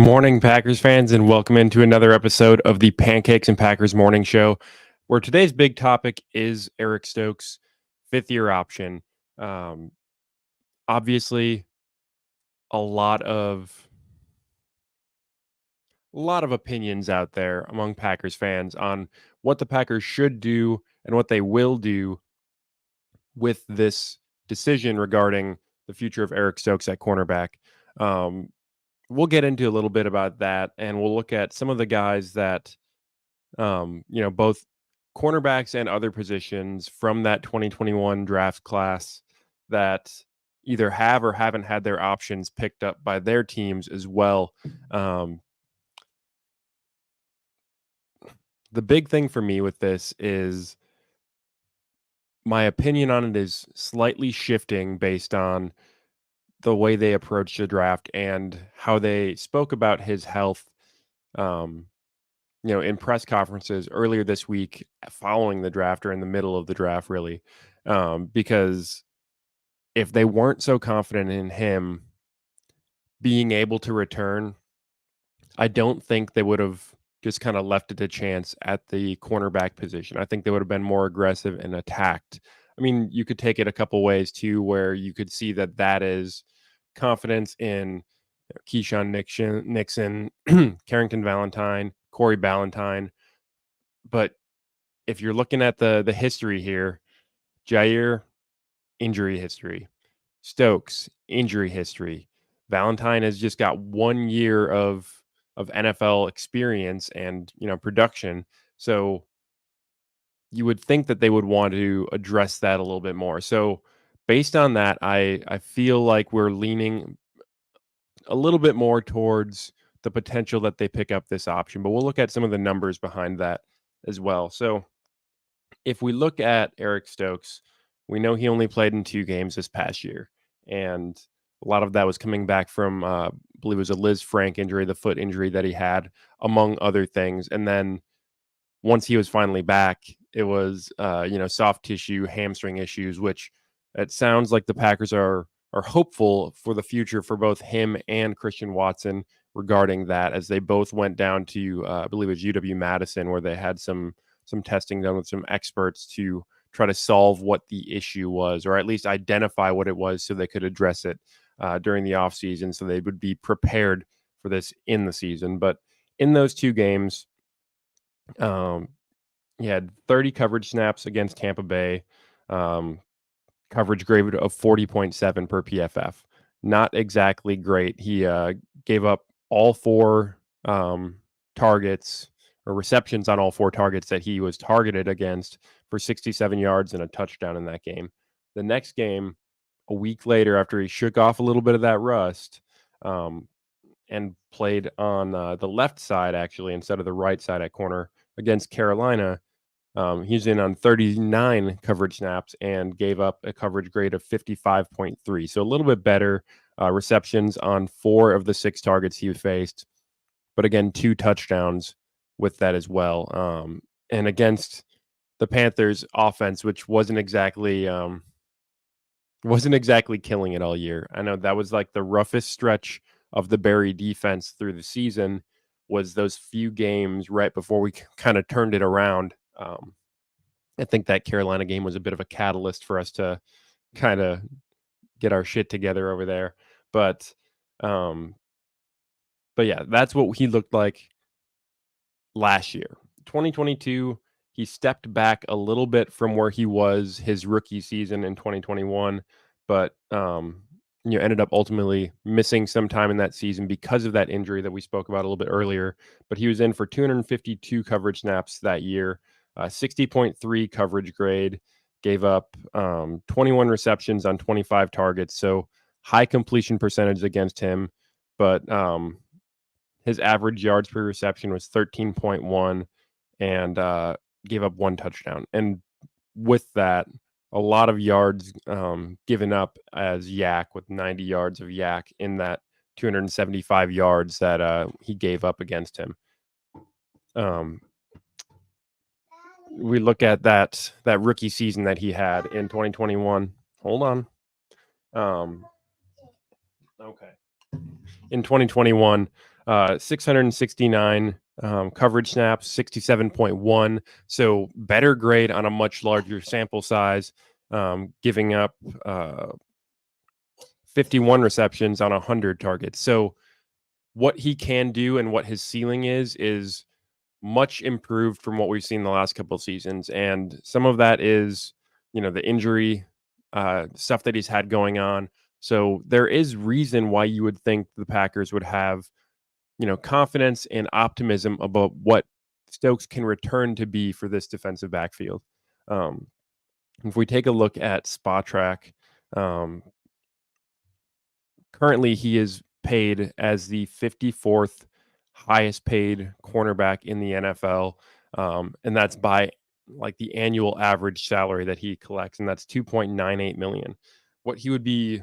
Morning, Packers fans, and welcome into another episode of the Pancakes and Packers Morning Show, where today's big topic is Eric Stokes' fifth-year option. Obviously, a lot of opinions out there among Packers fans on what the Packers should do and what they will do with this decision regarding the future of Eric Stokes at cornerback. We'll get into a little bit about that, and we'll look at some of the guys that, both cornerbacks and other positions from that 2021 draft class that either have or haven't had their options picked up by their teams as well. The big thing for me with this is my opinion on it is slightly shifting based on the way they approached the draft and how they spoke about his health, in press conferences earlier this week following the draft or in the middle of the draft, really. Because if they weren't so confident in him being able to return, I don't think they would have just kind of left it a chance at the cornerback position. I think they would have been more aggressive and attacked. I mean, you could take it a couple ways too, where you could see that is confidence in Keyshawn Nixon, Carrington Valentine, Corey Ballantyne. But if you're looking at the history here, Jair, injury history. Stokes, injury history. Valentine has just got 1 year of NFL experience and, production. So you would think that they would want to address that a little bit more. So based on that, I feel like we're leaning a little bit more towards the potential that they pick up this option, but we'll look at some of the numbers behind that as well. So if we look at Eric Stokes, we know he only played in 2 games this past year, and a lot of that was coming back from, I believe it was a Liz Frank injury, the foot injury that he had, among other things. And then once he was finally back, it was, soft tissue, hamstring issues, which it sounds like the Packers are hopeful for the future for both him and Christian Watson regarding that, as they both went down to, I believe it was UW-Madison, where they had some testing done with some experts to try to solve what the issue was, or at least identify what it was so they could address it during the offseason, so they would be prepared for this in the season. But in those 2 games, he had 30 coverage snaps against Tampa Bay, coverage grade of 40.7 per PFF. Not exactly great. He gave up all 4 targets or receptions on all 4 targets that he was targeted against for 67 yards and a touchdown in that game. The next game, a week later, after he shook off a little bit of that rust, and played on the left side, actually, instead of the right side at corner against Carolina, he's in on 39 coverage snaps and gave up a coverage grade of 55.3. So a little bit better receptions on 4 of the 6 targets he faced, but again, 2 touchdowns with that as well. And against the Panthers offense, which wasn't exactly killing it all year. I know that was like the roughest stretch of the Barry defense through the season, was those few games right before we kind of turned it around. I think that Carolina game was a bit of a catalyst for us to kind of get our shit together over there. But yeah, that's what he looked like last year. 2022, he stepped back a little bit from where he was his rookie season in 2021, but ended up ultimately missing some time in that season because of that injury that we spoke about a little bit earlier. But he was in for 252 coverage snaps that year, 60.3 coverage grade, gave up 21 receptions on 25 targets. So high completion percentage against him, but his average yards per reception was 13.1 and gave up 1 touchdown. And with that, a lot of yards given up as Yak, with 90 yards of Yak in that 275 yards that he gave up against him. We look at that rookie season that he had in 2021. Hold on. Okay. In 2021, 669 coverage snaps, 67.1. So better grade on a much larger sample size, giving up 51 receptions on 100 targets. So what he can do and what his ceiling is much improved from what we've seen the last couple of seasons. And some of that is, the injury stuff that he's had going on. So there is reason why you would think the Packers would have, confidence and optimism about what Stokes can return to be for this defensive backfield. If we take a look at Spot Track, um, currently he is paid as the 54th highest paid cornerback in the NFL. And that's by like the annual average salary that he collects, and that's 2.98 million. What he would be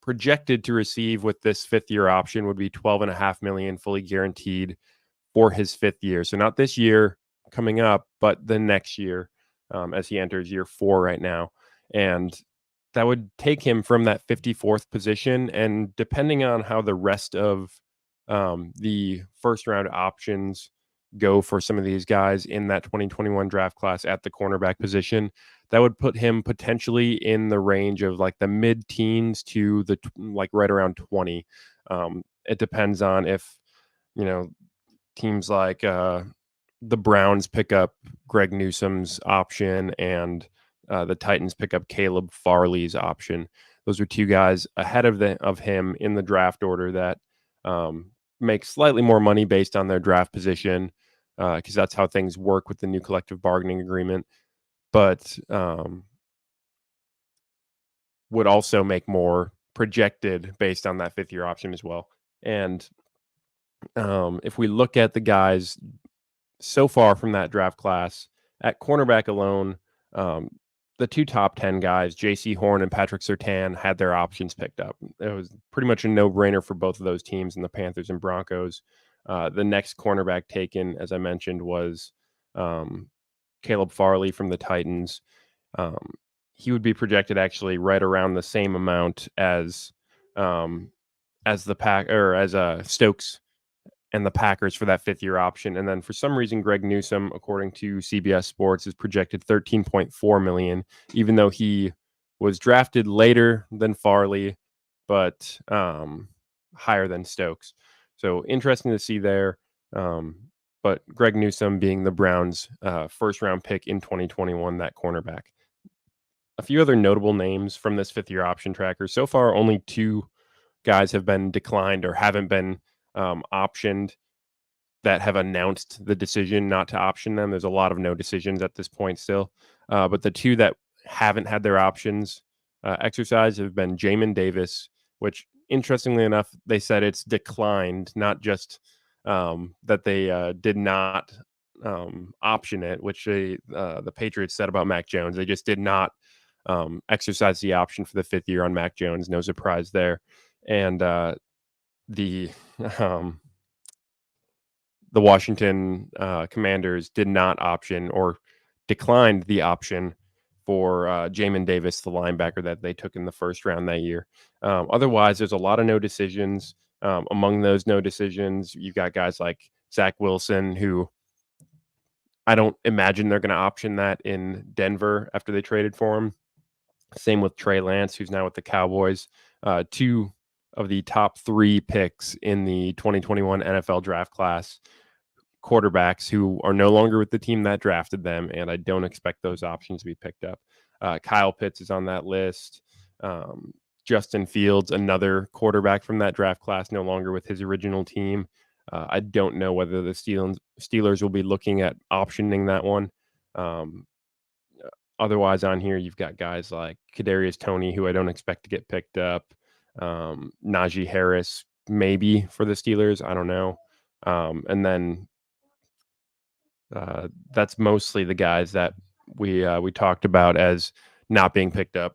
projected to receive with this fifth year option would be 12.5 million fully guaranteed for his fifth year. So not this year coming up, but the next year, as he enters year 4 right now. And that would take him from that 54th position. And depending on how the rest of the first round options go for some of these guys in that 2021 draft class at the cornerback position, that would put him potentially in the range of like the mid teens to the like right around 20. It depends on if, teams like the Browns pick up Greg Newsome's option and the Titans pick up Caleb Farley's option. Those are two guys ahead of him in the draft order that make slightly more money based on their draft position, because that's how things work with the new collective bargaining agreement. But would also make more projected based on that fifth year option as well. And if we look at the guys so far from that draft class at cornerback alone, the two top 10 guys, J.C. Horn and Patrick Surtain, had their options picked up. It was pretty much a no-brainer for both of those teams in the Panthers and Broncos. The next cornerback taken, as I mentioned, was Caleb Farley from the Titans. He would be projected actually right around the same amount as the Stokes and the Packers for that fifth year option. And then for some reason, Greg Newsome, according to CBS Sports, is projected 13.4 million, even though he was drafted later than Farley, but higher than Stokes. So interesting to see there. But Greg Newsome being the Browns' first round pick in 2021, that cornerback. A few other notable names from this fifth year option tracker. So far, only 2 guys have been declined or haven't been optioned that have announced the decision not to option them. There's a lot of no decisions at this point still. But the 2 that haven't had their options exercised have been Jamin Davis, which interestingly enough, they said it's declined, not just that they did not option it, which the Patriots said about Mac Jones. They just did not exercise the option for the fifth year on Mac Jones. No surprise there. And the Washington Commanders did not option or declined the option for Jamin Davis, the linebacker that they took in the first round that year. Otherwise, there's a lot of no decisions. Among those no decisions, you've got guys like Zach Wilson, who I don't imagine they're going to option that in Denver after they traded for him. Same with Trey Lance, who's now with the Cowboys. 2 of the top 3 picks in the 2021 NFL draft class, quarterbacks who are no longer with the team that drafted them, and I don't expect those options to be picked up. Kyle Pitts is on that list. Justin Fields, another quarterback from that draft class, no longer with his original team. I don't know whether the Steelers will be looking at optioning that one. Otherwise, on here, you've got guys like Kadarius Toney, who I don't expect to get picked up. Najee Harris, maybe for the Steelers. I don't know. And then that's mostly the guys that we talked about as not being picked up.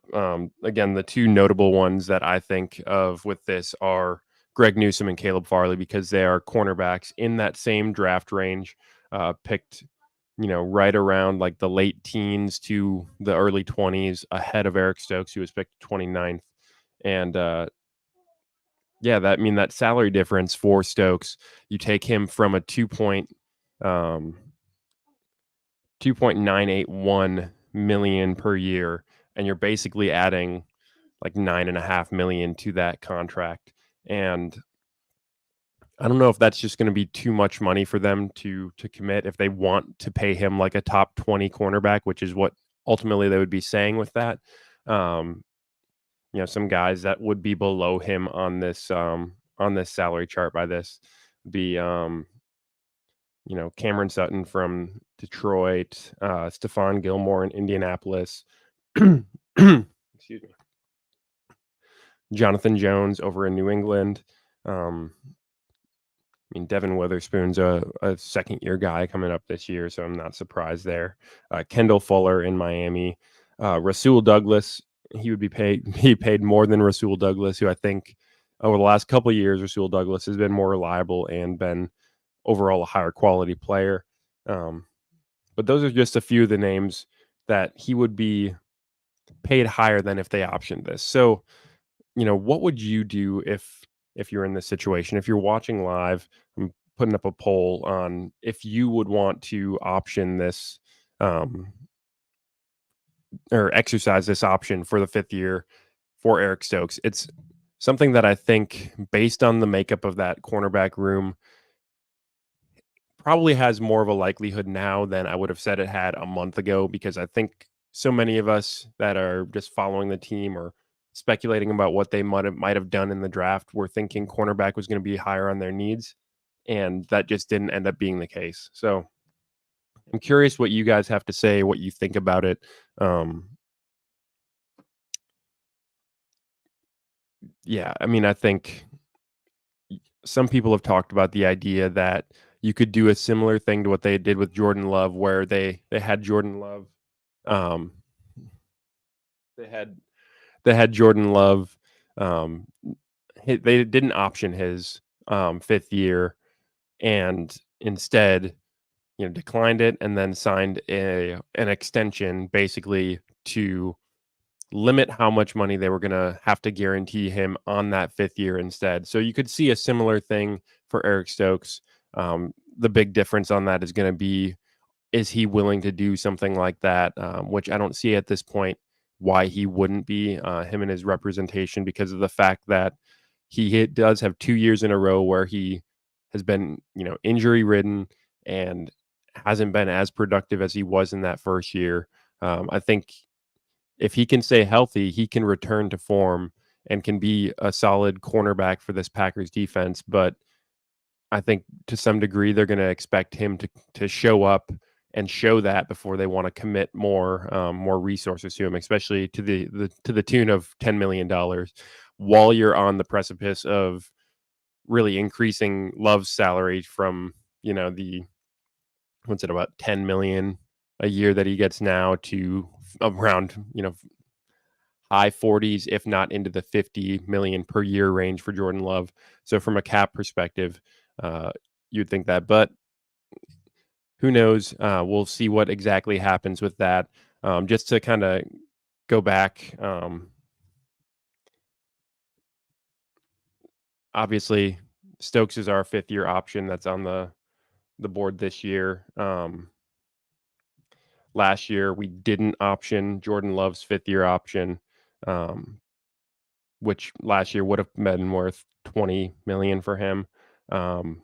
Again, the 2 notable ones that I think of with this are Greg Newsome and Caleb Farley, because they are cornerbacks in that same draft range, picked right around like the late teens to the early 20s, ahead of Eric Stokes, who was picked 29th. And Yeah, that salary difference for Stokes, you take him from a 2.981 million per year, and you're basically adding like 9.5 million to that contract. And I don't know if that's just going to be too much money for them to commit if they want to pay him like a top 20 cornerback, which is what ultimately they would be saying with that. Um, some guys that would be below him on this salary chart by this be Cameron Sutton from Detroit, Stephon Gilmore in Indianapolis, excuse me, Jonathan Jones over in New England. Devin Witherspoon's a second-year guy coming up this year, so I'm not surprised there. Kendall Fuller in Miami. Rasul Douglas, he would be paid more than Rasul Douglas, who I think over the last couple of years, Rasul Douglas has been more reliable and been overall a higher quality player. But those are just a few of the names that he would be paid higher than if they optioned this. So, what would you do if you're in this situation? If you're watching live, I'm putting up a poll on if you would want to option this or exercise this option for the 5th year for Eric Stokes. It's something that I think, based on the makeup of that cornerback room, probably has more of a likelihood now than I would have said it had a month ago, because I think so many of us that are just following the team or speculating about what they might have done in the draft were thinking cornerback was going to be higher on their needs, and that just didn't end up being the case. So I'm curious what you guys have to say, what you think about it. Yeah, I think some people have talked about the idea that you could do a similar thing to what they did with Jordan Love, where they had Jordan Love, um, they had Jordan Love. Um, they didn't option his 5th year, and instead, declined it and then signed an extension, basically to limit how much money they were going to have to guarantee him on that 5th year instead. So you could see a similar thing for Eric Stokes. The big difference on that is going to be, is he willing to do something like that? Which I don't see at this point why he wouldn't be, him and his representation, because of the fact that he does have 2 years in a row where he has been, injury ridden and hasn't been as productive as he was in that first year. I think if he can stay healthy, he can return to form and can be a solid cornerback for this Packers defense. But I think to some degree they're going to expect him to show up and show that before they want to commit more resources to him, especially to the tune of $10 million, while you're on the precipice of really increasing Love's salary from the what's it, about 10 million a year that he gets now to around high 40s, if not into the 50 million per year range for Jordan Love. So from a cap perspective, you'd think that, but who knows? We'll see what exactly happens with that. Just to kind of go back, obviously Stokes is our 5th year option that's on the board this year. Last year we didn't option Jordan Love's 5th year option, which last year would have been worth 20 million for him. The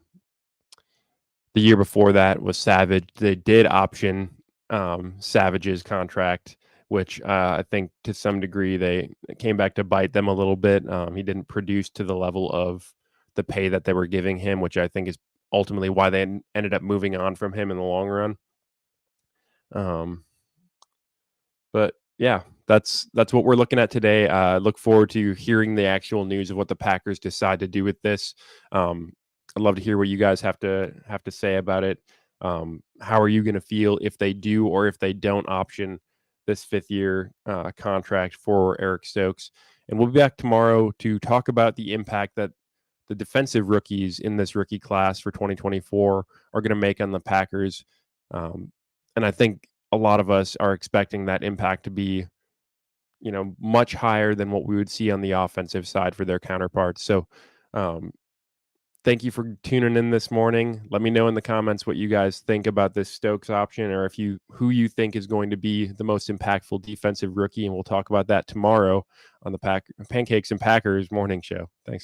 year before that was Savage. They did option Savage's contract, which I think to some degree they came back to bite them a little bit. He didn't produce to the level of the pay that they were giving him, which I think is ultimately why they ended up moving on from him in the long run. But yeah, that's what we're looking at today. Look forward to hearing the actual news of what the Packers decide to do with this. I'd love to hear what you guys have to say about it. How are you going to feel if they do or if they don't option this 5th year contract for Eric Stokes? And we'll be back tomorrow to talk about the impact that the defensive rookies in this rookie class for 2024 are going to make on the Packers. And I think a lot of us are expecting that impact to be, much higher than what we would see on the offensive side for their counterparts. So Um, Thank you for tuning in this morning. Let me know in the comments what you guys think about this Stokes option, or who you think is going to be the most impactful defensive rookie, and we'll talk about that tomorrow on the Pancakes and Packers morning show. Thanks.